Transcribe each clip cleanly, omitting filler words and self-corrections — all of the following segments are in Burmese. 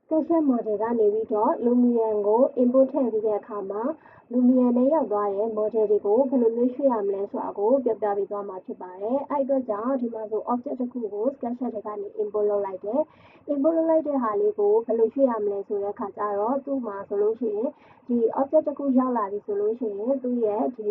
Sketchup model ကနေပြီးတော့ Lumion ကို import ထည့်ပြီးတဲ့အခါမှာ Lumion နဲ့ရောက်သွားတဲ့ model တွေကိုဘယ်လိုမျိုးရွှေ့ရမလဲဆိုတာကိုပြောပြပေးသွားမှာဖြစ်ပါတယ်။အဲ့အတွက်ကြောင့်ဒီမှာဆို object တစ်ခုကို Sketchup တွေကနေ import လုပ်လိုက်တယ်။ import လုပ်လိုက်တဲ့ဟာလေးကိုဘယ်လိုရွှေ့ရမလဲဆိုတဲ့အခါကျတော့သူ့မှာဆိုလို့ရှိရင်ဒီ object တစ်ခုရောက်လာပြီဆိုလို့ရှိရင်သူ့ရဲ့ဒီ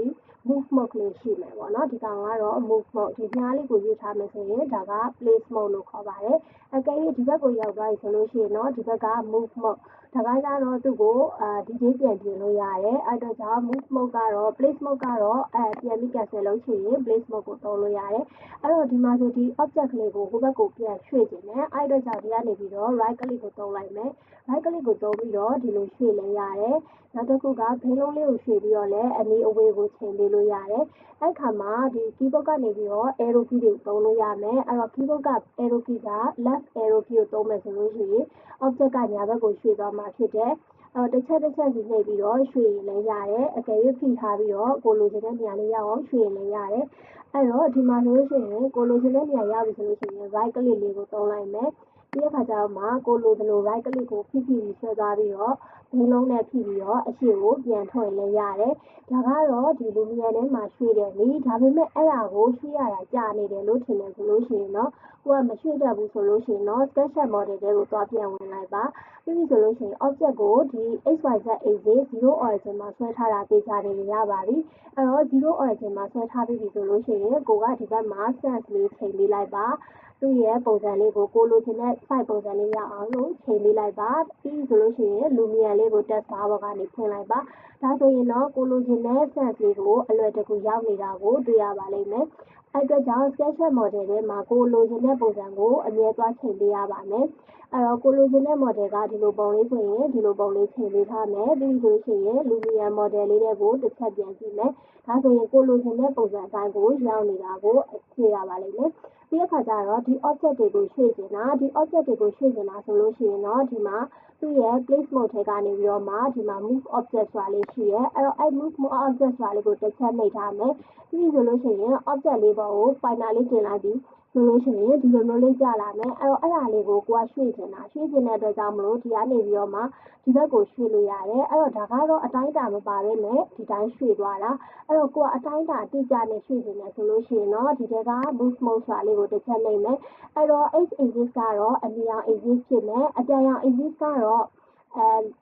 move mode လေးရှိမယ်ပေါ့နော်။ဒီကောင်ကတော့ move mode ဒီမြားလေးကိုရွေးထားမယ်ဆိုရင်ဒါက place mode လို့ခေါ်ပါတယ်။အကယ်၍ဒီဘက်ကိုရောက်သွားပြီဆိုလို့ရှိရင်တော့ဒီဘက်က move mode ဒါကကြတော့သူ့ကိုဒီသေးပြန်ပြင်လို့ရတယ်။အဲ့တော့ကြောင့် move mode ကတော့ place mode ကတော့ပြန်ပြီး cancel လုပ်ချင်ရင် place mode ကိုသုံးလို့ရတယ်။အဲ့တော့ဒီမှာဆိုဒီ object လေးကိုဟိုဘက်ကိုပြန်ရွှေ့ခြင်းနဲ့အဲ့တော့ကြောင့်ဒီကနေပြီးတော့ right click ကိုသုံးလိုက်မယ်။ right click ကိုသုံးပြီးတော့ဒီလိုရွှေ့လဲရတယ်။နောက်တစ်ခုကဘင်းလုံးလေးကိုရွှေ့ပြီးတော့လည်းအနီးအဝေးကိုချိန်ပေးလို့ရတယ်။အဲ့ခါမှာဒီ keyboard ကနေပြီးတော့ arrow key တွေကိုသုံးလို့ရမယ်။အဲ့တော့ keyboard က arrow key က left arrow key ကိုသုံးမယ်ဆိုလို့ရှိရင် object ကညာဘက်ကိုရွှေ့သွားမှာဖြစ်တယ်။တစ်ချက်စီနှိပ်ပြီးတော့ရွှေ့ရင်လည်းရတယ်။အကယ်၍ဖိထားပြီးတော့ကိုလိုချင်တဲ့နေရာလေးရောက်အောင်ရွှေ့ရင်လည်းရတယ်။အဲ့တော့ဒီမှာဆိုလို့ရှိရင်ကိုလိုချင်တဲ့နေရာရောက်ပြီဆိုလို့ရှိရင် right click လေးကိုသုံးလိုက်မယ်။ဒီအခါကျတော့မှကိုလိုသလို right click ကိုဖိပြီးဆွဲသွားပြီးတော့ဘင်းလုံးနဲ့ဖိပြီးတော့အရှိကိုပြန်ထွက်ရင်လည်းရတယ်။ဒါကတော့ဒီ Lumion ထဲမှာရွှေ့တယ်လေ။ဒါပေမဲ့အဲ့ဒါကိုရွှေ့ရတာကြာနေတယ်လို့ထင်တယ်ဆိုလို့ရှိရင်တော့ကိုကမရွှေ့တတ်ဘူးဆိုလို့ရှိရင်တော့ Sketchup model တွေကိုသွားပြန်ဝင်လိုက်ပါ။ပြီးပြီဆိုလို့ရှိရင် object ကိုဒီ xyz axis 0 origin မှာဆွဲထားတာသိချနေရပါပြီ။အဲ့တော့0 origin မှာဆွဲထားပြီးပြီဆိုလို့ရှိရင်ကိုကဒီဘက်မှာ sense လေးချိန်ပေးလိုက်ပါ။သူ့ရဲ့ပုံစံလေးကိုလိုချင်တဲ့ site ပုံစံလေးရအောင်လို့ချိန်ပေးလိုက်ပါ။ပြီးဆိုလို့ရှိရင် Lumion လေးကို text bar ပေါ်ကနေဖွင့်လိုက်ပါ။ဒါဆိုရင်တော့ကိုလိုချင်တဲ့ sense လေးကိုအလွယ်တကူရောက်နေတာကိုတွေ့ရပါလိမ့်မယ်။အဲ့အတွက်ကြောင့် Sketchup model ထဲမှာကိုလိုချင်တဲ့ပုံစံကိုအမြဲသွားချိန်ပေးရပါမယ်။အဲ့တော့ကိုလိုချင်တဲ့ model ကဒီလိုပုံလေးဆိုရင်ဒီလိုပုံလေးချိန်ပေးထားမယ်။ပြီးဆိုရှင်ရင် Lumion model လေးတွေကိုတစ်ချက်ပြန်ကြည့်မယ်။ဒါဆိုရင်ကိုလိုချင်တဲ့ပုံစံအတိုင်းကိုရောက်နေတာကိုတွေ့ရပါလိမ့်မယ်။ပြီးတဲ့အခါကျတော့ဒီ object တွေကိုရွှေ့ချင်တာဒီ object တွေကိုရွှေ့ချင်တာဆိုလို့ရှိရင်တော့ဒီမှာသူ့ရဲ့ place mode ထဲကနေပြီးတော့မှဒီမှာ move object ဆိုတာလေးရှိရဲအဲ့တော့အဲ့ move object ဆိုတာလေးကိုတစ်ချက်နှိပ်ထားမယ်ပြီးဆိုလို့ရှိရင် object လေးပေါ်ကို pointer လေးတင်လိုက်ပြီးဆိုလို့ရှိရင်ဒီလိုမျိုးလေးကြာလာမယ်အဲ့တော့အဲ့ဒါလေးကိုကိုကရွှေ့ချင်တဲ့အတွက်ကြောင့်မလို့ဒီကနေပြီးတော့မှဒီဘက်ကိုရွှေ့လို့ရတယ်အဲ့တော့ဒါကတော့အတိုင်းအတာမပါဘဲနဲ့ဒီတိုင်းရွှေ့သွားတာအဲ့တော့ကိုကအတိုင်းအတာအတိအကျနဲ့ရွှေ့ချင်တယ်ဆိုလို့ရှိရင်တော့ဒီထဲက move mode ဆိုတာလေးကိုတစ်ချက်နှိပ်မယ်အဲ့တော့ x axis ကတော့အနီရောင် axis ဖြစ်မယ်အပြာရောင် axis ကတော့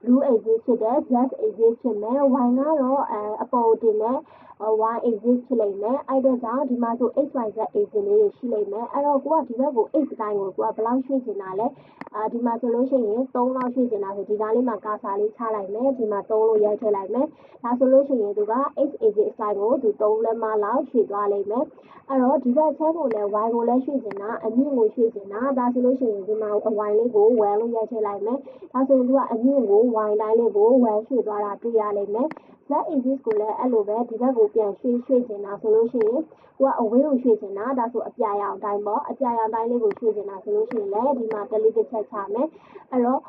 blue axis ဖြစ်တယ် z axis ဖြစ်မယ် y ကတော့အပေါ်တင်တဲ့y axis ဖြစ်လိမ့်မယ်အဲ့တော့ကြောင့်ဒီမှာဆို x y z axis လေးတွေရှိလိမ့်မယ်အဲ့တော့ကိုကဒီဘက်ကို x အတိုင်းကိုကိုကဘယ်လောက်ရွှေ့ချင်တာလဲဒီမှာဆိုလို့ရှိရင်3လောက်ရွှေ့ချင်တာဆိုဒီကားလေးမှာကာစာလေးချလိုက်မယ်ဒီမှာ3လို့ရိုက်ထည့်လိုက်မယ်ဒါဆိုလို့ရှိရင်သူက x axis အတိုင်းကိုသူ3လက်မလောက်ရွှေ့သွားလိမ့်မယ်အဲ့တော့ဒီဘက်ချမ်းကိုလည်း y ကိုလည်းရွှေ့ချင်တာအမြင့်ကိုရွှေ့ချင်တာဒါဆိုလို့ရှိရင်ဒီမှာ y လေးကို1လို့ရိုက်ထည့်လိုက်မယ်ဒါဆိုရင်သူကအမြင့်ကို y တိုင်းလေးကို1ရွှေ့သွားတာတွေ့ရလိမ့်မယ်z axis ကိုလည်းအဲ့လိုပဲဒီဘက်ကိုပြန်ရွှေ့ချင်တာဆိုလို့ရှိရင်ကိုကအဝေးကိုရွှေ့ချင်တာဒါဆိုအပြာရောင်တိုင်းပေါ့အပြာရောင်တိုင်းလေးကိုရွှေ့ချင်တာဆိုလို့ရှိရင်လည်းဒီမှာတစ်လေးတစ်ချက်ချမယ်အဲ့တော့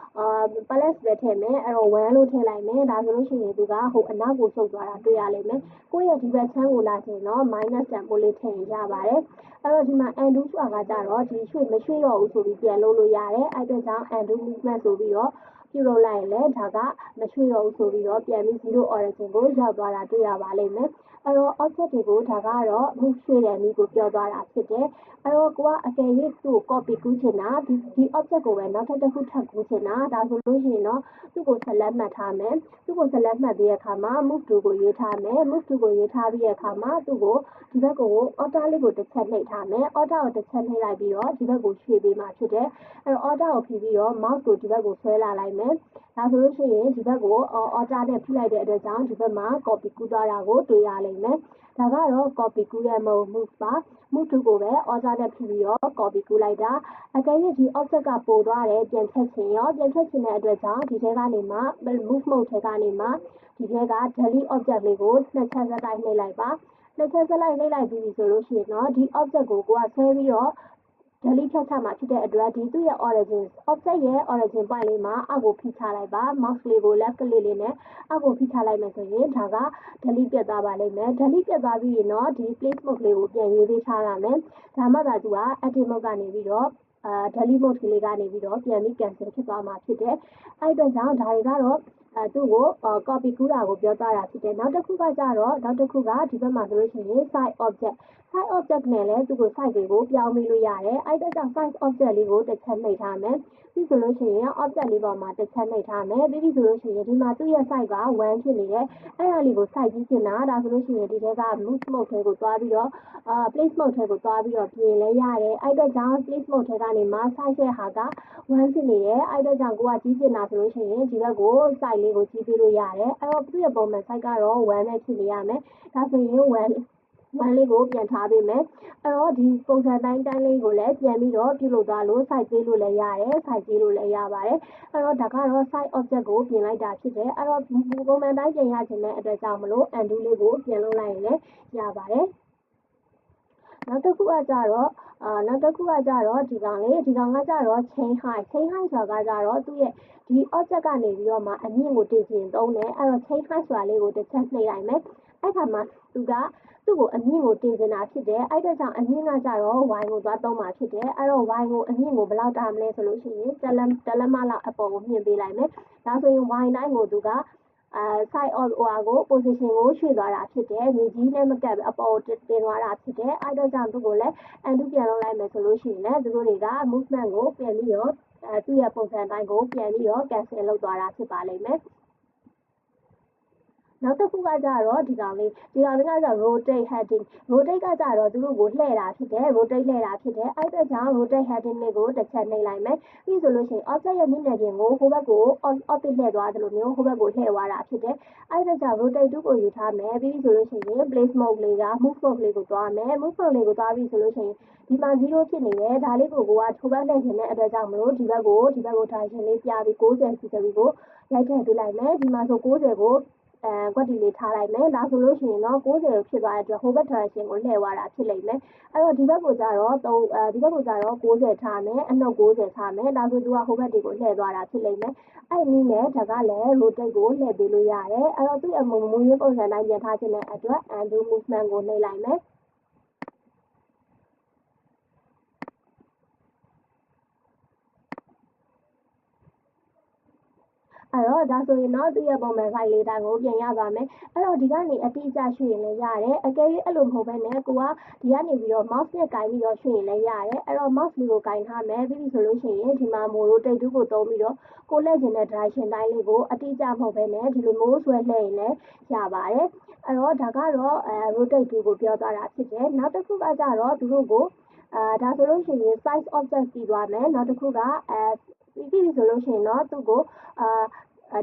plus ပဲထည့်မယ်အဲ့တော့1လို့ထည့်လိုက်မယ်ဒါဆိုလို့ရှိရင်သူကဟိုအနောက်ကိုဆုတ်သွားတာတွေ့ရလိမ့်မယ်ကိုယ့်ရဲ့ဒီဘက်ချမ်းကိုလာချင်တော့ minus တန်ဖိုးလေးထည့်ရပါတယ်အဲ့တော့ဒီမှာ undo ဆိုတာကကြတော့ဒီရွှေ့မရွှေ့တော့ဘူးဆိုပြီးပြန်လုပ်လို့ရတယ်အဲ့အတွက်ကြောင့် undo movement ဆိုပြီးတော့ပြုလုပ်လိုက်ရင်လည်းဒါကမရွှေ့တော့ဘူးဆိုပြီးတော့ပြန်ပြီး0 origin ကိုရောက်သွားတာတွေ့ရပါလိမ့်မယ်အဲ့တော့ object တွေကိုဒါကတော့ move ရွှေ့တဲ့နည်းကိုပြောသွားတာဖြစ်တယ်အဲ့တော့ကိုကအကယ်၍သူ့ကို copy ကူးချင်တာဒီ object ကိုပဲနောက်တစ်ခုထပ်ကူးချင်တာဒါဆိုလို့ရှိရင်တော့သူ့ကို select မှတ်ထားမယ်သူ့ကို select မှတ်ပြီးတဲ့အခါမှာ move to ကိုရေးထားမယ် move to ကိုရေးထားပြီးတဲ့အခါမှာသူ့ကိုဒီဘက်ကို order လေးကိုတစ်ချက်နှိပ်ထားမယ် order ကိုတစ်ချက်နှိပ်လိုက်ပြီးတော့ဒီဘက်ကိုရွှေ့ပေးမှဖြစ်တယ်အဲ့တော့ order ကိုဖိပြီးတော့ mouse ကိုဒီဘက်ကိုဆွဲလာလိုက်မယ်ဒါဆိုလို့ရှိရင်ဒီဘက်ကို order နဲ့ဖိလိုက်တဲ့အတွက်ကြောင့်ဒီဘက်မှာ copy ကူးသွားတာကိုတွေ့ရလိမ့်မယ်ဒါကတော့ copy ကူးတဲ့ move ပါ move to ကိုပဲ order နဲ့ဖိပြီးတော့ copy ကူးလိုက်တာအကယ်၍ဒီ object ကပိုသွားတယ်ပြန်ဖြတ်ချင်ရောပြန်ဖြတ်ချင်တဲ့အတွက်ကြောင့်ဒီထဲကနေမှ move mode ထဲကနေမှဒီထဲက delete object လေးကိုနှစ်ချက်ဆက်တိုက်နှိပ်လိုက်ပါနှစ်ချက်ဆက်လိုက်နှိပ်လိုက်ပြီးဆိုလို့ရှိရင်တော့ဒီ object ကိုကိုကဆွဲပြီးတော့delete ဖြတ်ချမှာဖြစ်တဲ့အတွက်ဒီသူ့ရဲ့ origin object ရဲ့ origin point လေးမှာအောက်ကိုဖိချလိုက်ပါ mouse လေးကို left click လေးနဲ့အောက်ကိုဖိချလိုက်မယ်ဆိုရင်ဒါက delete ပြတ်သွားပါလိမ့်မယ် delete ပြတ်သွားပြီးရင်တော့ဒီ place mode လေးကိုပြန်ရေးပေးထားရမယ်ဒါမှသာသူက edit mode ကနေပြီးတော့ daily mode ကလေးကနေပြီးတော့ပြန်ပြီး cancel ဖြစ်သွားမှာဖြစ်တယ်အဲ့အတွက်ကြောင့်ဒါတွေကတော့သူ့ကို copy ကူးတာကိုပြောတာဖြစ်တယ်နောက်တစ်ခုကကြတော့နောက်တစ်ခုကဒီဘက်မှာဆိုလို့ရှိရင် side object နဲ့လည်းသူ့ကို side တွေကိုပြောင်းပြီးလို့ရတယ်အဲ့အတွက်ကြောင့် side object လေးကိုတစ်ချက်နှိပ်ထားမယ်ပြီးဆိုလို့ရှိရင် object လေးပေါ်မှာတစ်ချက်နှိပ်ထားမယ်ပြီးဆိုလို့ရှိရင်ဒီမှာသူ့ရဲ့ side က1ဖြစ်နေတယ်အဲ့ဒါလေးကို side ကြီးပြင်တာဒါဆိုလို့ရှိရင်ဒီထဲက move mode ထဲကိုသွားပြီးတော့place mode ထဲကိုသွားပြီးတော့ပြင်လဲရတယ်အဲ့အတွက်ကြောင့် place mode ထဲကနေမှ side ရဲ့ဟာက1ဖြစ်နေတယ်အဲ့အတွက်ကြောင့်ကိုကကြီးပြင်တာဆိုလို့ရှိရင်ဒီဘက်ကို side လေးကိုကြီးပေးလို့ရတယ်အဲ့တော့သူ့ရဲ့ပုံမှန် side ကတော့1ပဲဖြစ်နေရမယ်ဒါဆိုရင်1လေးကိုပြန်ထားပေးမယ်အဲ့တော့ဒီပုံစံတိုင်းလေးကိုလည်းပြန်ပြီးတော့ပြုလုပ်သွားလို့ site ပေးလို့လည်းရတယ် site ပေးလို့လည်းရပါတယ်အဲ့တော့ဒါကတော့ site object ကိုပြင်လိုက်တာဖြစ်တယ်အဲ့တော့ပုံမှန်တိုင်းပြင်ရခြင်းတဲ့အတွက်ကြောင့်မလို့ undo လေးကိုပြန်လုပ်လိုက်ရင်လည်းရပါတယ်နောက်တစ်ခုကကြတော့ဒီကောင်ကကြတော့ chain height ဆိုတာကကြတော့သူ့ရဲ့ဒီ object ကနေပြီးတော့မှအမြင့်ကိုတင်ခြင်းသုံးတယ်အဲ့တော့ chain height ဆိုတာလေးကိုတစ်ချက်နှိပ်လိုက်မယ်အဲ့ခါမှာသူ့ကိုအမြင့်ကိုတင်နေတာဖြစ်တယ်အဲ့ဒါကြောင့်အမြင့်ကကြတော့ y ကိုသွားသုံးမှာဖြစ်တယ်အဲ့တော့ y ကိုအမြင့်ကိုဘယ်လောက်တာမလဲဆိုလို့ရှိရင်တလက်မလောက်အပေါ်ကိုမြင့်ပေးလိုက်မယ်ဒါဆိုရင် y တိုင်းကိုသူကside of ကို position ကိုရွှေ့သွားတာဖြစ်တယ်မြေကြီးနဲ့မကပ်အပေါ်ကိုတင်သွားတာဖြစ်တယ်အဲ့ဒါကြောင့်သူ့ကိုလည်း undo ပြန်လုပ်လိုက်မယ်ဆိုလို့ရှိရင်လည်းသူတို့တွေက movement ကိုပြန်ပြီးတော့သူ့ရဲ့ပုံစံတိုင်းကိုပြန်ပြီးတော့ cancel လုပ်သွားတာဖြစ်ပါလိမ့်မယ်နောက်တစ်ခုကကြတော့ဒီကောင်လေးကကြတော့ rotate heading ကကြတော့သူတို့ကိုလှည့်တာဖြစ်တယ် rotate လှည့်တာဖြစ်တယ်အဲ့အတွက်ကြောင့် rotate heading လေးကိုတစ်ချက်နှိပ်လိုက်မယ်ပြီးဆိုလို့ရှိရင် object ရဲ့မျက်နှာပြင်ကိုဟိုဘက်ကို orbit လှည့်သွားတယ်လို့မျိုးဟိုဘက်ကိုလှည့်သွားတာဖြစ်တယ်အဲ့အတွက်ကြောင့် rotate 2ကိုယူထားမယ်ပြီးဆိုလို့ရှိရင် place mode လေးက move mode လေးကိုသွားမယ် move mode လေးကိုသွားပြီးဆိုလို့ရှိရင်ဒီမှာ0ဖြစ်နေတယ်ဒါလေးကိုကထိုးဘက်လှည့်ခြင်းတဲ့အတွက်ကြောင့်မလို့ဒီဘက်ကိုထားခြင်းလေးပြပြီး90 degree ကိုရိုက်ထည့်ပေးလိုက်မယ်ဒီမှာဆို90ကိုကွက်တီလေးထားလိုက်မယ်ဒါဆိုလို့ရှိရင်တော့90ဖြစ်သွားတဲ့အတွက်ဟိုဘက် direction ကိုလှည့်သွားတာဖြစ်လိမ့်မယ်အဲ့တော့ဒီဘက်ကိုကြတော့90ထားမယ်အနှုတ်90ထားမယ်ဒါဆိုသူကဟိုဘက်တွေကိုလှည့်သွားတာဖြစ်လိမ့်မယ်အဲ့နည်းနဲ့ဒါကလည်း rotate ကိုလှည့်ပေးလို့ရတယ်အဲ့တော့သူ့အမူရင်းပုံစံတိုင်းပြန်ထားခြင်းတဲ့အတွက် undo movement ကိုနှိပ်လိုက်မယ်အဲ့တော့ဒါဆိုရင်တော့သူ့ရဲ့ပုံမှန် site လေးတိုင်းကိုပြန်ရသွားမယ်အဲ့တော့ဒီကနေအတိအကျရွှေ့ရင်လည်းရတယ်အကယ်၍အဲ့လိုမဟုတ်ဘဲနဲ့ကိုကဒီကနေပြီးတော့ mouse နဲ့ကင်ပြီးတော့ရွှေ့ရင်လည်းရတယ်အဲ့တော့ mouse လေးကိုကင်ထားမယ်ပြီးဆိုလို့ရှိရင်ဒီမှာ rotate 2ကိုသုံးပြီးတော့ကိုလှည့်ခြင်းတဲ့ direction တိုင်းလေးကိုအတိအကျမဟုတ်ဘဲနဲ့ဒီလိုမျိုးဆွဲလှည့်ရင်လည်းရပါတယ်အဲ့တော့ဒါကတော့ rotate 2ကိုပြောသွားတာဖြစ်တယ်နောက်တစ်ခုကကြတော့သူတို့ကိုဒါဆိုလို့ရှိရင် size object ပြီးသွားမယ်နောက်တစ်ခုကပြီးပြီဆိုလို့ရှိရင်တော့သူ့ကို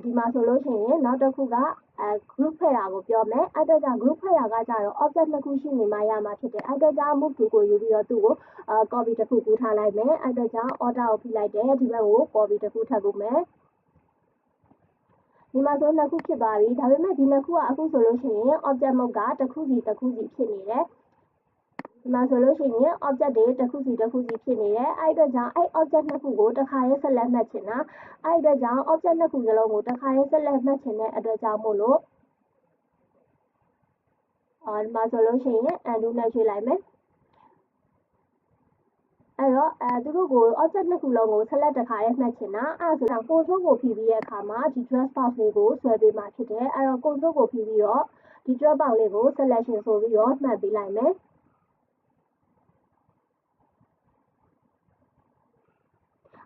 ဒီမှာဆိုလို့ရှိရင်နောက်တစ်ခုကgroup ဖွဲ့တာကိုပြောမယ်အဲ့တော့ကြောင့် group ဖွဲ့တာကကြတော့ object နှစ်ခုရှိနေမှရမှာဖြစ်တယ်အဲ့တော့ကြောင့် move to ကိုယူပြီးတော့သူ့ကို copy တစ်ခုကူးထားလိုက်မယ်အဲ့တော့ကြောင့် order ကိုဖိလိုက်တယ်ဒီဘက်ကို copy တစ်ခုထပ်ကူမယ်ဒီမှာဆိုနှစ်ခုဖြစ်သွားပြီဒါပေမဲ့ဒီနှစ်ခုကအခုဆိုလို့ရှိရင် object mode ကတစ်ခုစီဖြစ်နေတယ်ဒီမှာဆိုလို့ရှိရင် object တွေတစ်ခုစီဖြစ်နေတယ်အဲ့အတွက်ကြောင့်အဲ့ object နှစ်ခုကိုတစ်ခါရေးဆက်လက်မှတ်ချင်တာအဲ့အတွက်ကြောင့် object နှစ်ခုစလုံးကိုတစ်ခါရေးဆက်လက်မှတ်ချင်တဲ့အတွက်ကြောင့်မို့လို့ဒီမှာဆိုလို့ရှိရင် undo နဲ့ရွှေ့လိုက်မယ်အဲ့တော့သူတို့ကို object နှစ်ခုလုံးကို select တစ်ခါရေးမှတ်ချင်တာအဲ့ဆိုတော့ control ကိုဖိပြီးတဲ့အခါမှာဒီ drag box လေးကိုဆွဲပေးမှာဖြစ်တယ်အဲ့တော့ control ကိုဖိပြီးတော့ဒီ drag box လေးကို selection ဆိုပြီးတော့မှတ်ပေးလိုက်မယ်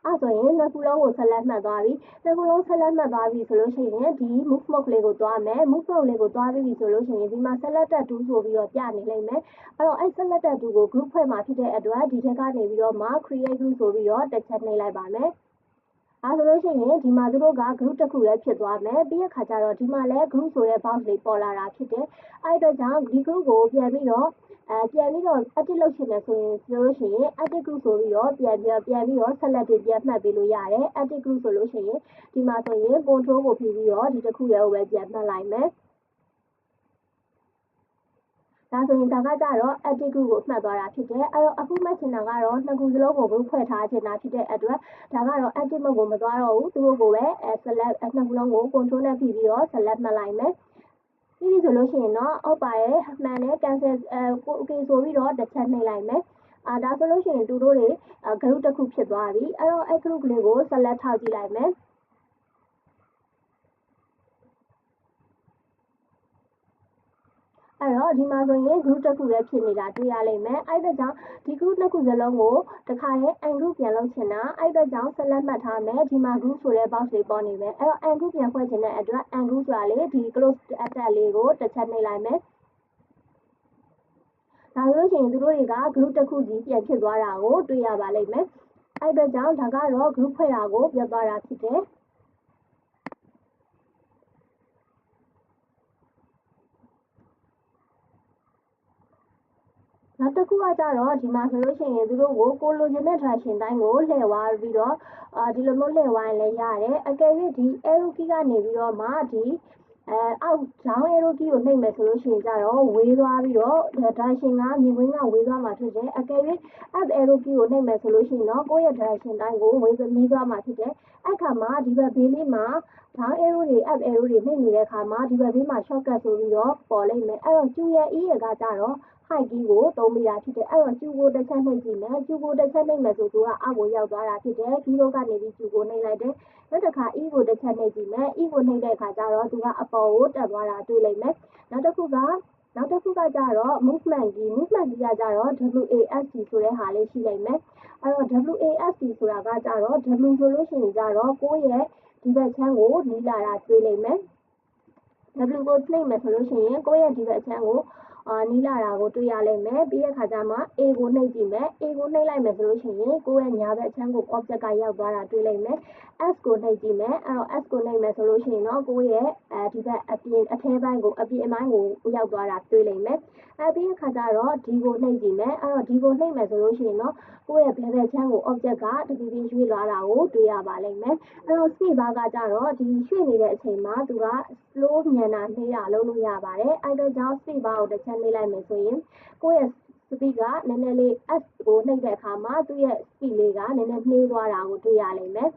အဲ့ဆိုရင်နှစ်ခုလုံးကိုဆက်လက်မှတ်သွားပြီနှစ်ခုလုံးဆက်လက်မှတ်သွားပြီဆိုလို့ရှိရင်ဒီ move mode လေးကိုသွားမယ် move mode လေးကိုသွားပြီဆိုလို့ရှိရင်ဒီမှာ selected 2ဆိုပြီးတော့ပြနေလိမ့်မယ်အဲ့တော့အဲ့ selected 2ကို group ဖွဲ့မှာဖြစ်တဲ့အတွက်ဒီထက်ကနေပြီးတော့မှ create group ဆိုပြီးတော့တစ်ချက်နှိပ်လိုက်ပါမယ်အဲ့ဆိုလို့ရှိရင်ဒီမှာသူတို့က group တစ်ခုလည်းဖြစ်သွားမယ်ပြီးရခါကျတော့ဒီမှာလည်း group ဆိုတဲ့ box လေးပေါ်လာတာဖြစ်တယ်အဲ့အတွက်ကြောင့်ဒီ group ကိုပြန်ပြီးတော့ edit လုပ်ချင်တယ်ဆိုလို့ရှိရင် edit group ဆိုပြီးတော့ပြန်ပြီးတော့ select တွေပြန်မှတ်ပေးလို့ရတယ် edit group ဆိုလို့ရှိရင်ဒီမှာဆိုရင် control ကိုဖိပြီးတော့ဒီတစ်ခုရဲ့ပဲပြန်မှတ်လိုက်မယ်ဒါဆိုရင်ဒါကကြတော့ edit group ကိုမှတ်သွားတာဖြစ်တယ်အဲ့တော့အခုမှတ်ချင်တာကတော့နှစ်ခုစလုံးကို group ဖွဲ့ထားချင်တာဖြစ်တဲ့အတွက်ဒါကတော့ edit mode ကိုမသွားတော့ဘူးသူတို့ကိုပဲ select နှစ်ခုလုံးကို control နဲ့ဖိပြီးတော့ select မှတ်လိုက်မယ်ပြီးပြီဆိုလို့ရှိရင်တော့အောက်ပါရဲ့မှန်နဲ့ cancel okay ဆိုပြီးတော့တစ်ချက်နှိပ်လိုက်မယ် ဒါဆိုလို့ရှိရင်သူတို့တွေgroup တစ်ခုဖြစ်သွားပြီအဲ့တော့အဲ့ group လေးကို select ထောက်ကြည့်လိုက်မယ်အဲ့တော့ဒီမှာဆိုရင် group တစ်ခုလည်းဖြစ်နေတာတွေ့ရလိမ့်မယ်အဲ့ဒါကြောင့်ဒီ group နှစ်ခုစလုံးကိုတခါတည်း ungroup ပြန်လုပ်ချင်တာအဲ့ဒါကြောင့် select မှတ်ထားမယ်ဒီမှာ group ဆိုတဲ့ box လေးပေါ်နေမယ်အဲ့တော့ ungroup ပြန်ဖွဲ့ချင်တဲ့အတွက် ungroup ဆိုတာလေဒီ close attack လေးကိုတစ်ချက်နှိပ်လိုက်မယ်ဒါဆိုလို့ရှိရင်သူတို့တွေက group တစ်ခုစီပြန်ဖြစ်သွားတာကိုတွေ့ရပါလိမ့်မယ်အဲ့ဒါကြောင့်ဒါကတော့ group ဖွဲ့တာကိုပြောသွားတာဖြစ်တယ်နောက်တစ်ခုကကြတော့ဒီမှာဆိုလို့ရှိရင်သူတို့ကိုလိုချင်တဲ့ direction တိုင်းကိုလှည့်သွားပြီးတော့ဒီလိုမျိုးလှည့်သွားရင်လည်းရတယ်အကယ်၍ဒီ arrow key ကနေပြီးတော့မှဒီအောက် down arrow key ကိုနှိပ်မယ်ဆိုလို့ရှိရင်ကြတော့ဝေးသွားပြီးတော့ direction ကမြင်ကွင်းကဝေးသွားမှာဖြစ်တယ်အကယ်၍ up arrow key ကိုနှိပ်မယ်ဆိုလို့ရှိရင်တော့ကိုယ့်ရဲ့ direction တိုင်းကိုဝေးသွားမှာဖြစ်တယ်အဲ့ခါမှာဒီဘက်ဘေးလေးမှာ down arrow တွေ up arrow တွေနှိပ်နေတဲ့အခါမှာဒီဘက်ဘေးမှာ shortcut ဆိုပြီးတော့ပေါ်လိမ့်မယ်အဲ့တော့ Q ရဲ့ E ရဲ့ကကြတော့ high key ကိုသုံးမိတာဖြစ်တယ်အဲ့တော့ Q ကိုတစ်ချက်နှိပ်ကြည့်မယ် Q ကိုတစ်ချက်နှိပ်မယ်ဆိုသူကအောက်ကိုရောက်သွားတာဖြစ်တယ် keyboard ကနေပြီး Q ကိုနှိပ်လိုက်တယ်နောက်တစ်ခါ E ကိုတစ်ချက်နှိပ်ကြည့်မယ် E ကိုနှိပ်တဲ့အခါကျတော့သူကအပေါ်ကိုတက်သွားတာတွေ့လိမ့်မယ်နောက်တစ်ခုကကြတော့ movement key ကကြတော့ WASD ဆိုတဲ့ဟာလေးရှိလိမ့်မယ်အဲ့တော့ WASD ဆိုတာကကြတော့ W ဆိုလို့ရှိရင်ကြတော့ကိုယ့်ရဲ့ဒီဘက်ချမ်းကိုနီးလာတာတွေ့လိမ့်မယ် W ကိုနှိပ်မယ်ဆိုလို့ရှိရင်ကိုယ့်ရဲ့ဒီဘက်ချမ်းကိုနီးလာတာကိုတွေ့ရလိမ့်မယ်ပြီးတဲ့ခါကျမှ A ကိုနှိပ်ကြည့်မယ် A ကိုနှိပ်လိုက်မယ်ဆိုလို့ရှိရင်ကိုယ့်ရဲ့ညာဘက်ချမ်းကို object ကရောက်သွားတာတွေ့လိမ့်မယ် S ကိုနှိပ်ကြည့်မယ်အဲ့တော့ S ကိုနှိပ်မယ်ဆိုလို့ရှိရင်တော့ကိုယ့်ရဲ့ဒီဘက်အပြင်အထဲပိုင်းကိုအပြင်ပိုင်းကိုရောက်သွားတာတွေ့လိမ့်မယ်ပြီးတဲ့ခါကျတော့ D ကိုနှိပ်ကြည့်မယ်အဲ့တော့ D ကိုနှိပ်မယ်ဆိုလို့ရှိရင်တော့ကိုယ့်ရဲ့ဘယ်ဘက်ချမ်းကို object ကတဖြည်းဖြည်းရွှေ့သွားတာကိုတွေ့ရပါလိမ့်မယ်အဲ့တော့ speed bar ကကြတော့ဒီရွှေ့နေတဲ့အချိန်မှာသူက slow မြန်တာနှိပ်တာလုပ်လို့ရပါတယ်အဲ့တော့ကြောင့် speed bar ကိုတစ်ချက်နှိပ်လိုက်မယ်ဆိုရင်ကိုယ့်ရဲ့ speed ကနည်းနည်းလေး S ကိုနှိပ်တဲ့အခါမှာသူ့ရဲ့ speed လေးကနည်းနည်းနှေးသွားတာကိုတွေ့ရလိမ့်မယ်